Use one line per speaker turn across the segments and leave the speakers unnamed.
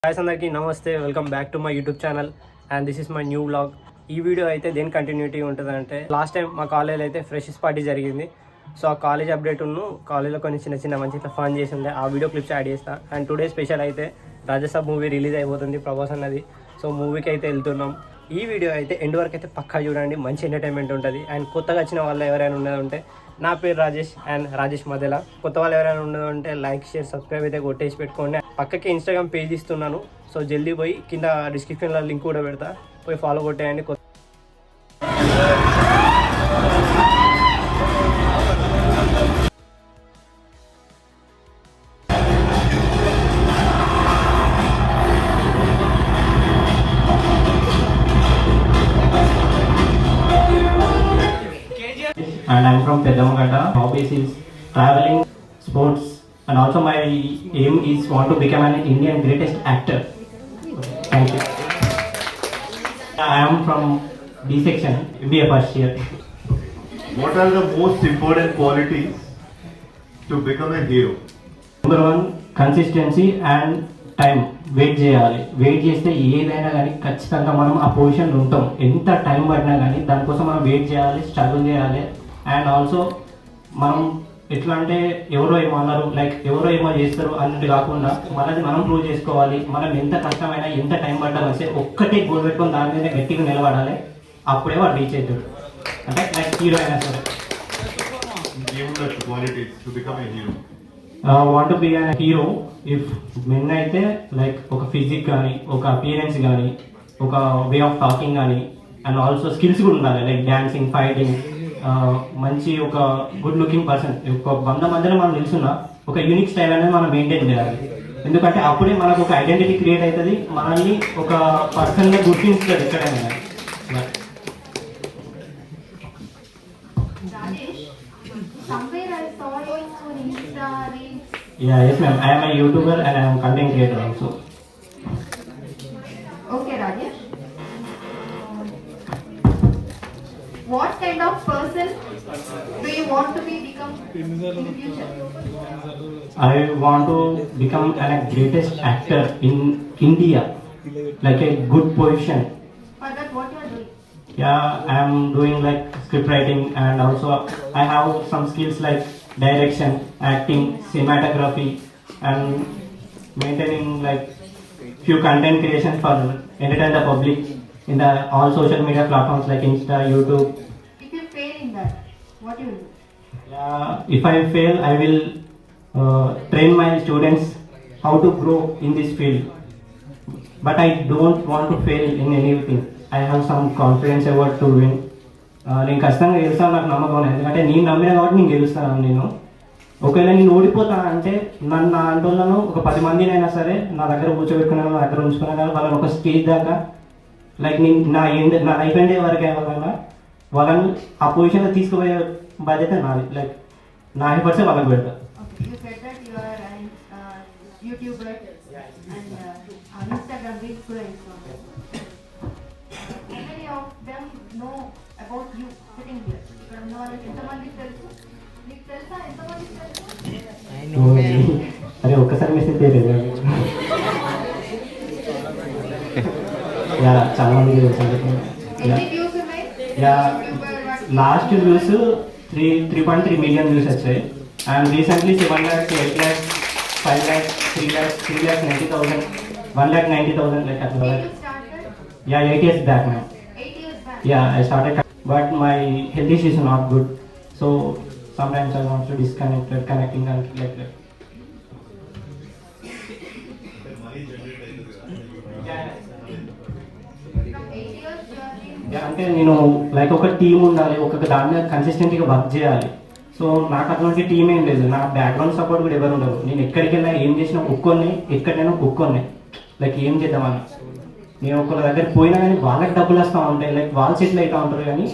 guys, అందరికీ నమస్తే. Welcome back to my YouTube channel and this is my new vlog. ఈ video అయితే దేని కంటిన్యూటీ ఉంటుందంటే, లాస్ట్ టైం మా కాలేజ్లో అయితే ఫ్రెషర్స్ పార్టీ జరిగింది. సో ఆ కాలేజ్ అప్డేట్ కాలేజ్లో కొన్ని చిన్న మంచి ఫన్ చేసి ఉండే ఆ వీడియో క్లిప్స్ యాడ్ చేస్తా. అండ్ టుడే స్పెషల్ అయితే రాజసాబ్ మూవీ రిలీజ్ అయిపోతుంది, ప్రభాస్ అన్నది. సో మూవీకి అయితే వెళ్తున్నాం. ఈ వీడియో అయితే ఎండ్ వరకు అయితే పక్కా చూడండి, మంచి ఎంటర్టైన్మెంట్ ఉంటుంది. అండ్ కొత్తగా వచ్చిన వాళ్ళు ఎవరైనా ఉన్నదంటే, నా పేరు రాజేష్ అండ్ రాజేష్ మధ్యలో. కొత్త వాళ్ళు ఎవరైనా ఉన్నదంటే లైక్ షేర్ సబ్స్క్రైబ్ అయితే కొట్టేసి పెట్టుకోండి. పక్కకి ఇన్స్టాగ్రామ్ పేజ్ ఇస్తున్నాను, సో జల్దీ పోయి కింద డిస్క్రిప్షన్లో లింక్ కూడా పెడతా, పోయి ఫాలో కొట్టేయండి. And I'm from Pedamagata. Hobbies is traveling, sports, and also my aim is want to become an Indian greatest actor. Thank you. I am from B section, BA first year.
What are the most important qualities to become a hero?
Number one, consistency and time. Wait చేయాలి. Wait చేస్తే ఏదైనా కానీ ఖచ్చితంగా మనం ఆ పొజిషన్లో ఉంటాం. ఎంత టైం పడినా కానీ దానికోసం మనం వెయిట్ చేయాలి, స్ట్రగుల్ చేయాలి. అండ్ ఆల్సో మనం ఎట్లా అంటే ఎవరో ఏమన్నారు, లైక్ ఎవరో ఏమో చేస్తారు అన్నట్టు కాకుండా మనది మనం ప్రూవ్ చేసుకోవాలి. మనం ఎంత కష్టమైనా ఎంత టైం పడ్డా వస్తే ఒక్కటే గోల్ పెట్టుకొని దాని మీద గట్టిగా నిలబడాలి. అప్పుడే వాడు రీచ్ అవుతాడు. అంటే లైక్ హీరో అయినా సరే. Want to be an hero if men అయితే లైక్ ఒక ఫిజిక్ కానీ, ఒక అపియరెన్స్ కానీ, ఒక వే ఆఫ్ టాకింగ్ కానీ, అండ్ ఆల్సో స్కిల్స్ కూడా ఉండాలి. లైక్ డాన్సింగ్, ఫైటింగ్, మంచి ఒక గుడ్ లుకింగ్ పర్సన్. ఒక 100 మందిలో మనం నిలుస్తున్నా ఒక యూనిక్ స్టైల్ అనేది మనం మెయింటైన్ చేయాలి. ఎందుకంటే అప్పుడే మనకు ఒక ఐడెంటిటీ క్రియేట్ అవుతుంది, మనల్ని ఒక పర్సన్గా గుర్తించుతుంది ఎక్కడైనా. Yeah, yes ma'am. I am a YouTuber and I am content creator also.
Okay, Rajesh. What kind of person do you want to become in the future?
I want to become a greatest actor in India, like a good position.
For that, what you are doing?
Yeah, I am doing like script writing, and also I have some skills like direction, acting, cinematography, and maintaining like few content creations for entertain the public in the all social media platforms like Insta, YouTube.
If you fail in that, what you will do?
Yeah, if I fail, I will train my students how to grow in this field. But I don't want to fail in anything. I have some confidence about to win. నేను ఖచ్చితంగా గెలుస్తాను, నాకు నమ్మకం ఉంది. ఎందుకంటే నేను నమ్మిన కాబట్టి నేను గెలుస్తాను. నేను ఒకవేళ నేను ఓడిపోతా అంటే నన్ను నా అంటున్నాను ఒక 10 మందినైనా సరే నా దగ్గర కూర్చోబెట్టుకున్నాను, నా దగ్గర ఉంచుకున్నా కానీ వాళ్ళని ఒక స్టేజ్ దాకా లైక్ నేను నా లైఫ్ ఎండ్ వరకు అయినా వాళ్ళని ఆ పొజిషన్లో తీసుకుపోయే బాధ్యత నాది. లైక్ నా ఎఫర్ట్సే వాళ్ళకి పెడతా.
You said that you are an YouTuber and Instagram reels కూడా ఇస్తున్నాను. How many of them know about you sitting here? ఇక్కడ ఉన్న వాళ్ళకి ఎంతమందికి తెలుసు? నీకు తెలుసా ఎంతమందికి తెలుసు?
అరే ఒక్కసారి మెసేజ్ చేయలేదు. చాలా మందికి తెలుసు.
ఎన్ని వ్యూస్ ఉన్నాయి?
లాస్ట్ వ్యూస్ 3.3 million వ్యూస్ వచ్చాయి. And recently 7 lakhs, 8 lakhs, 5 lakhs, 3 lakhs, 3,90,000, 1,90,000 like at
Did you started?
Yeah, 8 years back now.
8 years back.
Yeah, I started, but my health issue is not good, so sometimes I want to disconnect, connecting and like that.
From 8 years you are in.
Yeah, అంటే నేను like ఒక team ఉండాలి, ఒక దాని మీద కన్సిస్టెంట్గా work చేయాలి. So నాకు అటువంటి టీం ఏం లేదు, నా బ్యాక్గ్రౌండ్ సపోర్ట్ కూడా ఎవరు ఉండరు. నేను ఎక్కడికి వెళ్ళినా ఏం చేసినా ఒక్కొన్ని, ఎక్కడైనా ఒక్కొన్ని లైక్ ఏం చేద్దామని నేను ఒకళ్ళ దగ్గర పోయినా కానీ వాళ్ళకి డబ్బులు వస్తూ ఉంటాయి, లైక్ వాళ్ళు సెటిల్ అవుతూ ఉంటారు. కానీ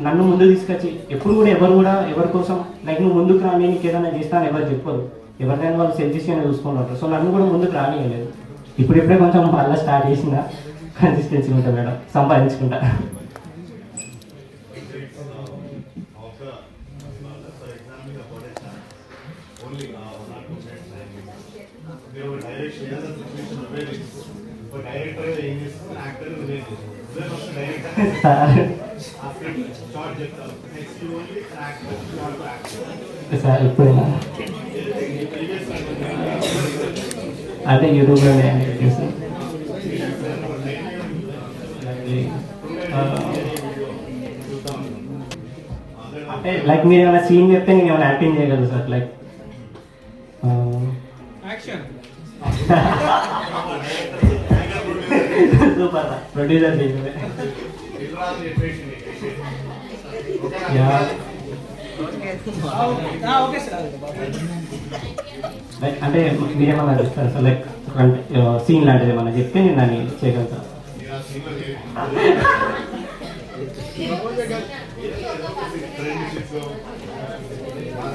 నన్ను ముందు తీసుకొచ్చి ఎప్పుడు కూడా ఎవరి కోసం లైక్ నువ్వు ముందుకు రాని, నీకు ఏదైనా చేస్తాను ఎవరు చెప్పరు. ఎవరికైనా వాళ్ళు సెల్ఫిష్గానే చూసుకుంటారు. సో నన్ను కూడా ముందుకు రానియలేదు. ఇప్పుడిప్పుడే కొంచెం మళ్ళీ స్టార్ట్ చేసిందా కన్సిస్టెన్సీ ఉంటా మేడం, సంపాదించుకుంటా.
direction, డైరెక్టర్ ఏం చేస్తాం యాక్టర్ విజయ్ చేస్తాం డైరెక్టర్ షార్ట్ చెప్తాం next only actor short actor
sir ఇప్పుడైనా అదే యూట్యూబ్లో చేస్తాను. అంటే లైక్ మీరు ఏమైనా సీన్ చెప్తే నేను ఏమైనా యాక్టింగ్ చేయగలరు sir like super producer like అంటే మీరేమన్నా చెప్తారు సార్ లైక్ సీన్ లాంటిది ఏమన్నా చెప్తే నేను దాన్ని చేయగలుగుతాను.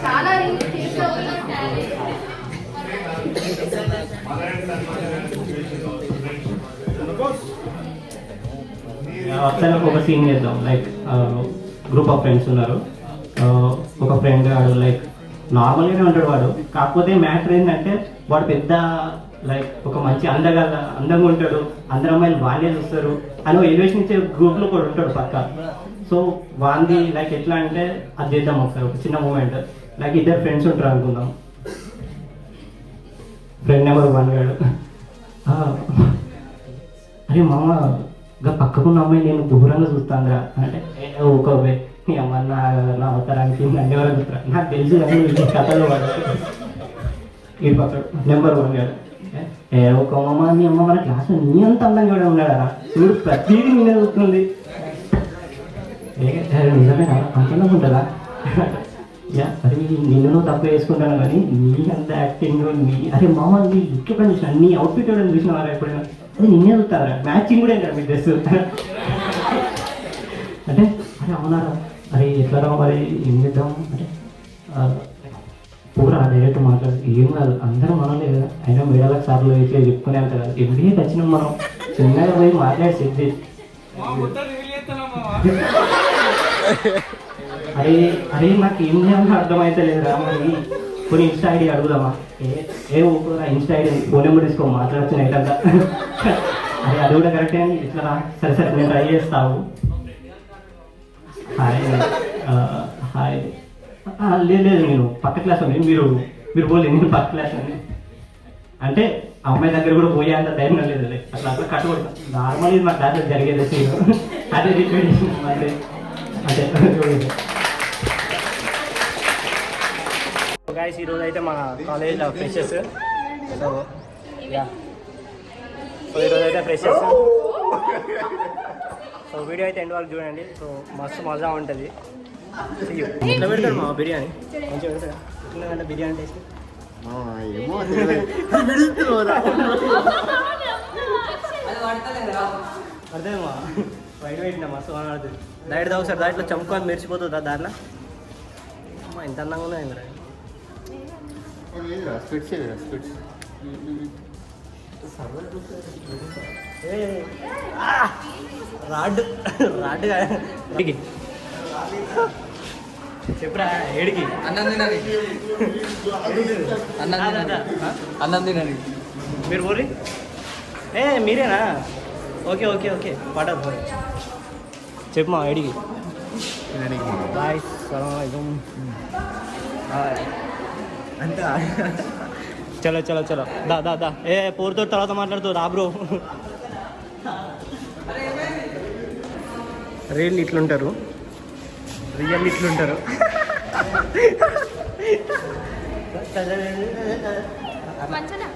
చాలా
ఒకసారి ఒక సీన్ చేద్దాం లైక్ గ్రూప్ ఆఫ్ ఫ్రెండ్స్ ఉన్నారు. ఒక ఫ్రెండ్ వాడు లైక్ నార్మల్గానే ఉంటాడు వాడు, కాకపోతే మ్యాటర్ ఏంటంటే వాడు పెద్ద లైక్ ఒక మంచి అందంగా ఉంటాడు, అందరు అమ్మాయిలు బాగానే చూస్తారు అని ఎలివేషన్ ఇచ్చే గ్రూప్లో కూడా ఉంటాడు పక్క. సో వాంది లైక్ ఎట్లా అంటే అది చేద్దాం ఒకసారి ఒక చిన్న మూమెంట్ లైక్ ఇద్దరు ఫ్రెండ్స్ ఉంటారు అనుకుందాం. ఫ్రెండ్ నెంబర్ 1 గాడు అరే మామ ఇంకా పక్కకున్న అమ్మాయి నేను దూరంగా చూస్తానురా అంటే ఊకోవే నీ అమ్మ నా అవతారానికి నన్ను ఎవరు చూస్తారా నాకు తెలుసు కానీ ఈ కథలో వాడు ఈ పక్క నెంబర్ 1 గాడు ఒక అమ్మ నీ అమ్మ మన క్లాస్లో నీ అంత అందంగా కూడా ఉన్నాడా చూడు ప్రతిదీ నేనే చూస్తుంది. నిజమేనా అంతలో ఉంటుందా అరే నిన్ను తప్పు వేసుకుంటాను కానీ నీ అంత యాక్టింగ్ నీ అరే మామ నీ లుక్ ఎప్పుడైనా చూసినా నీ అవుట్ఫిట్ ఎవరైనా చూసినారా ఎప్పుడైనా అది నిన్నే చూస్తారా మ్యాచింగ్ కూడా ఏంటారు మీ డ్రెస్ అంటే అరే అవునారా అరే ఎట్లా మరి ఏం చేద్దాం అంటే పూరా డైరెక్ట్ మాట్లాడు ఏం కాదు అందరూ మనలే కదా అయినా మేడలకు సార్లు అయితే చెప్పుకునే అంత కదా ఎవ్రీ వచ్చినాం మనం చిన్నగా పోయి మాట్లాడి సెట్ చేసి అరే అరే నాకు ఏం చేయాలని అర్థమైతే లేదురా మరి కొన్ని ఇన్స్టా ఐడి అడుగుదామా ఏ ఊరుకోరా ఇన్స్టా ఐడి ఫోన్ నెంబర్ తీసుకో మాట్లాడచ్చు నైట్ అంతా అరే అది కూడా కరెక్టే అని ఇట్లా రా సరే సరే నేను ట్రై చేస్తావు. హాయ్ హాయ్ లేదు నేను పక్క క్లాస్ అని మీరు పోలేదు నేను పక్క క్లాస్ అని అంటే అమ్మాయి దగ్గర కూడా పోయే అంత ధైర్యం లేదు అట్లా అట్లా కట్టుకోవడం నార్మల్ ఇది మా క్లాస్ జరిగేది అదే రిపీట్ చేసిన అంటే అంటే గాయస్ ఈరోజు అయితే మా కాలేజ్లో ఫ్రెషర్స్. సో ఈరోజు అయితే ఫ్రెషర్స్. సో వీడియో అయితే ఎండ్ వరకు చూడండి. సో మస్తు మజా ఉంటుంది. ఎట్లా పెడతాడు మా బిర్యానీ మంచిగా పెడతాడు ఎట్లా బిర్యానీ టేస్ట్ అర్థమా బయట పెట్టినా మస్తు ఆడుతుంది డైట్ తాగు సార్ దాంట్లో చంపుకొని మెరిచిపోతుందా దాంట్లో అమ్మా ఎంత అందంగా ఉన్నాయి రాడ్ చెప్పురా ఏడికి
అన్నం తినని
మీరు పోరి మీరేనా ఓకే ఓకే ఓకే పడదు పోయి చెప్పు మా ఏడికి బాయ్ సలాం అంతా చలో చలో చలో దా పోరుతో తర్వాత మాట్లాడుతూ రా బ్రో. రియల్ ఇట్లుంటారు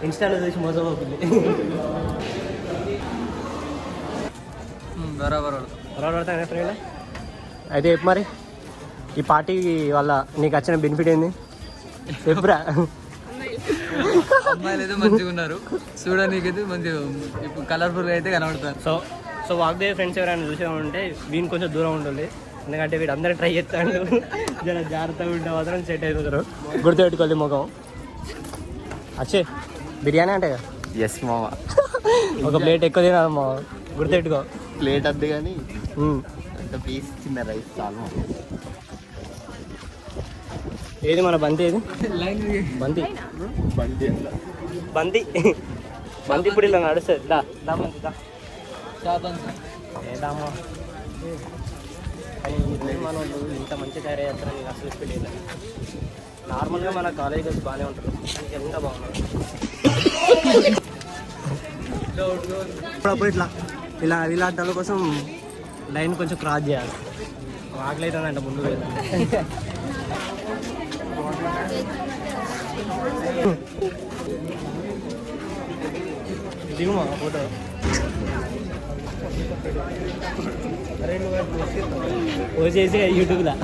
ఇన్స్టాలో చూసి మోసపోతుంది.
బరాబర్
ఫ్రెండ్ అయితే చెప్పు మరి ఈ పార్టీ వల్ల నీకు వచ్చిన బెనిఫిట్ ఏంది చెప్పురా.
అమ్మాయిలు అయితే మంచిగా ఉన్నారు చూడడానికి మంచిగా ఇప్పుడు కలర్ఫుల్గా అయితే కనబడతారు.
సో వాగ్దేవ్ ఫ్రెండ్స్ ఎవరైనా చూసామంటే వీని కొంచెం దూరం ఉంటుంది ఎందుకంటే వీడు అందరూ ట్రై చేస్తాడు జర జాగ్రత్తగా ఉంటే మాత్రం సెట్ అవుతారు. గుర్తుపెట్టుకోవాలి ముఖం అచ్చే బిర్యానీ అంటే
ఎస్ మామ
ఒక ప్లేట్ ఎక్కువ తినాలి మా గుర్తుపెట్టుకో.
ప్లేట్ అద్దు కానీ పీస్ చిన్న రైస్ చాలు.
ఏది మన బంతి ఏది బంతి మంది ఇప్పుడు ఇలా నడుస్తుంది దామంది ఏదామా కానీ మన వాళ్ళు ఇంత మంచి తయారయ్యారు నేను అసలు ఎక్స్పెక్ట్ చేయలేదు. నార్మల్గా మన కాలేజ్ గర్ల్స్ బాగానే ఉంటారు కానీ ఎంత బాగున్నారు. అప్పుడు ఇట్లా ఇలాంటి వాళ్ళ కోసం లైన్ కొంచెం క్రాస్ చేయాలి. ఆకలి అవుతుందంట ముందు దిగుమా ఫోటో వచ్చేసి యూట్యూబ్లో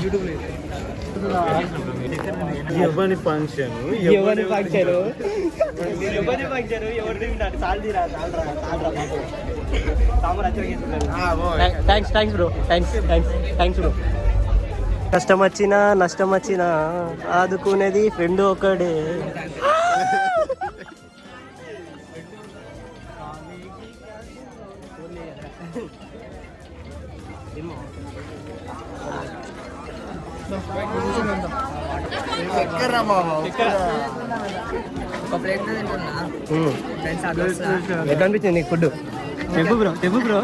ఎవరి ఫంక్షన్
ఎవరి ఫంక్షన్ ఎవరు తింటారు చాలరా థ్యాంక్స్ బ్రో థ్యాంక్స్ బ్రో. కష్టం వచ్చినా నష్టం వచ్చినా ఆదుకునేది ఫ్రెండ్ ఒకడే.
ఒక ప్లేట్ తింటున్నా
ఎట్లా అనిపించింది నీకు ఫుడ్? చెప్పు బ్రో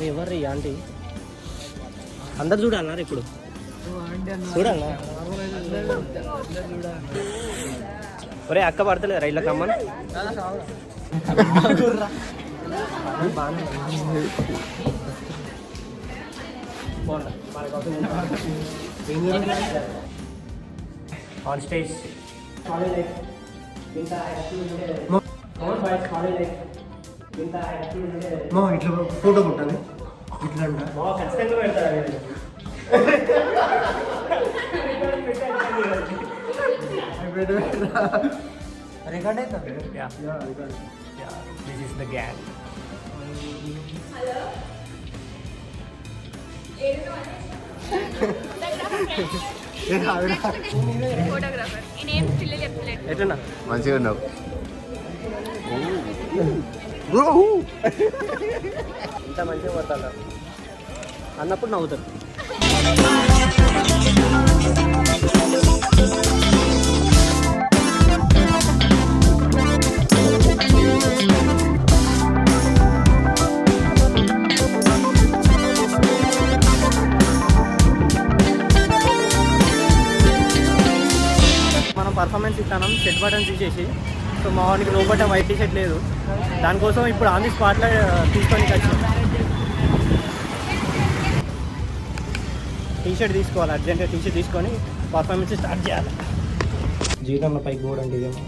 ఎవరు ఆంటీ అందరు చూడాలన్నారు ఇప్పుడు చూడాలన్నా ఒరే అక్క పడతలేదు రైళ్ళ కమ్మని ఆన్ స్టేజ్
ఇట్లా ఫోటో కొట్టాలి ఇట్లా అంట
ఖచ్చితంగా పెడతారు.
రికార్డ్ అవుతుంది.
This is the gang.
Photographer నేనేం పిల్లలు చెప్పలేదు.
ఎట్లన్నా
మంచిగా ఉన్నావు.
ఇంత మంచిగా పడతారు అన్నప్పుడు నవ్వుతారు. మనం పర్ఫార్మెన్స్ ఇస్తాం షర్ట్ బటన్ తీసేసి. సో మా వానికి లో బటన్ వైట్ టీషర్ట్ లేదు, దానికోసం ఇప్పుడు ఆన్ ది స్పాట్లో తీసుకొని వచ్చాం. టీషర్ట్ తీసుకోవాలి అర్జెంట్గా, టీషర్ట్ తీసుకొని పర్ఫార్మెన్స్ స్టార్ట్ చేయాలి. జీవితంలో పైకి కూడా అండి ఇదేమో.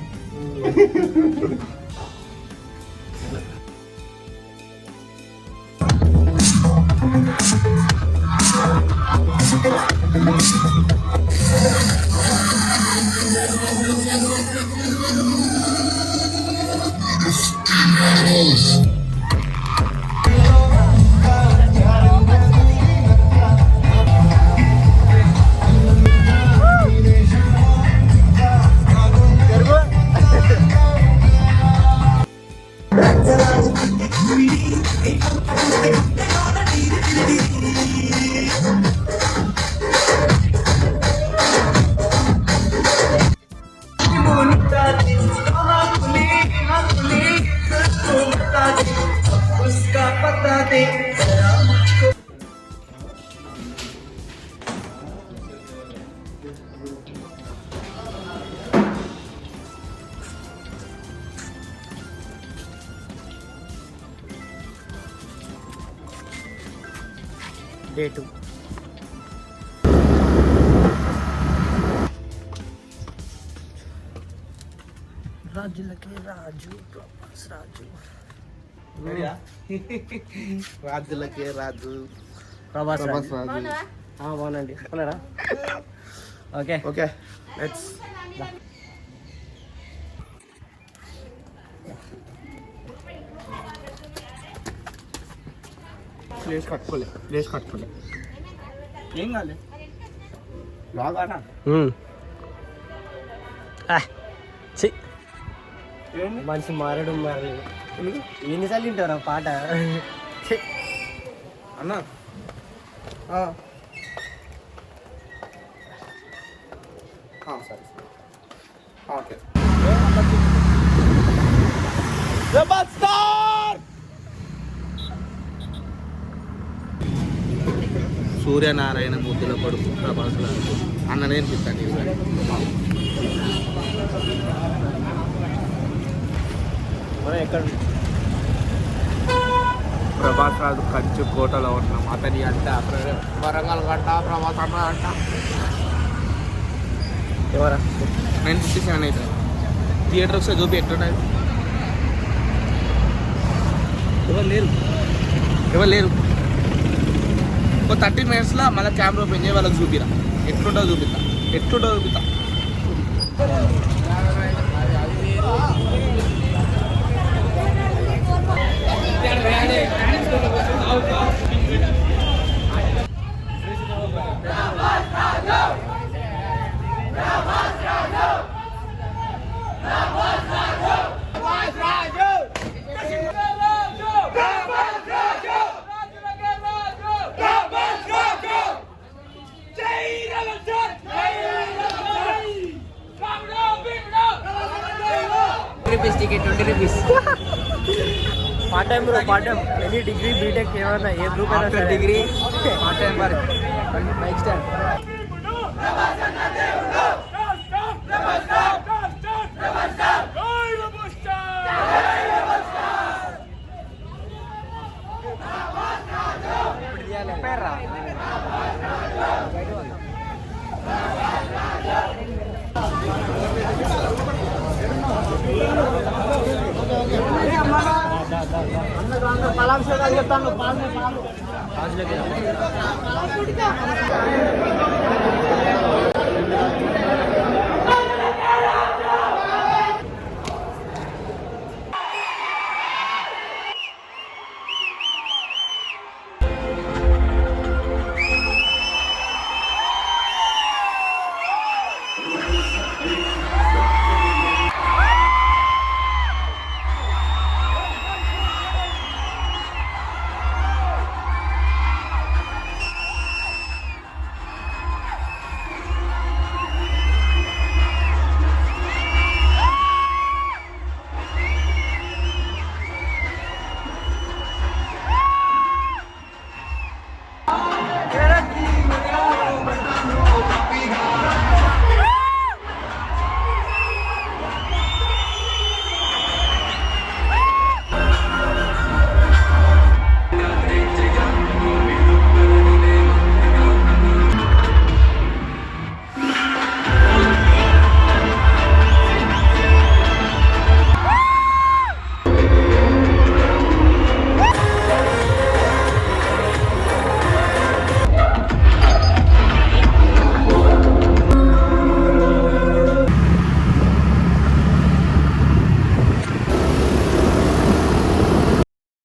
Day 2. రాజులకి రాజు ప్రభాస్ రాజు.
రాజులకే రాజు
ప్రభాస్ రాజు
రాజు.
బాగుందండి చెప్పలేరా? ఓకే
ఓకే లెట్స్ ప్లేస్ కట్టుకోలే ఏం కాలే బాగా
మనిషి మారడం మరి ఎన్నిసార్లు వింటారా పాట?
అన్నా సరే ఓకే. సూర్యనారాయణ ముద్దుల కొడుకు ప్రభాస్ అన్న నేర్పిస్తాను.
మనం ఎక్కడ
ప్రభాస్ రాజు కంచు కోటలో ఉన్నాం. అతని అంట వరంగల్ గంట ప్రభాస్ అన్న అంట
ఎవరా
957 అయితే థియేటర్ వస్తే చూపి ఎట్లున్నాయి. ఎవరు లేరు. ఒక 30 minutesలో మళ్ళీ కెమెరా ఓపెన్ చేయి వాళ్ళకి చూపిరా ఎట్లుంటో చూపిస్తా.
Part time bro, part time any degree BTech ఏమన్నా ఏ గ్రూప్ అయినా సరే.
Degree part time work bike stand.
చెప్తాను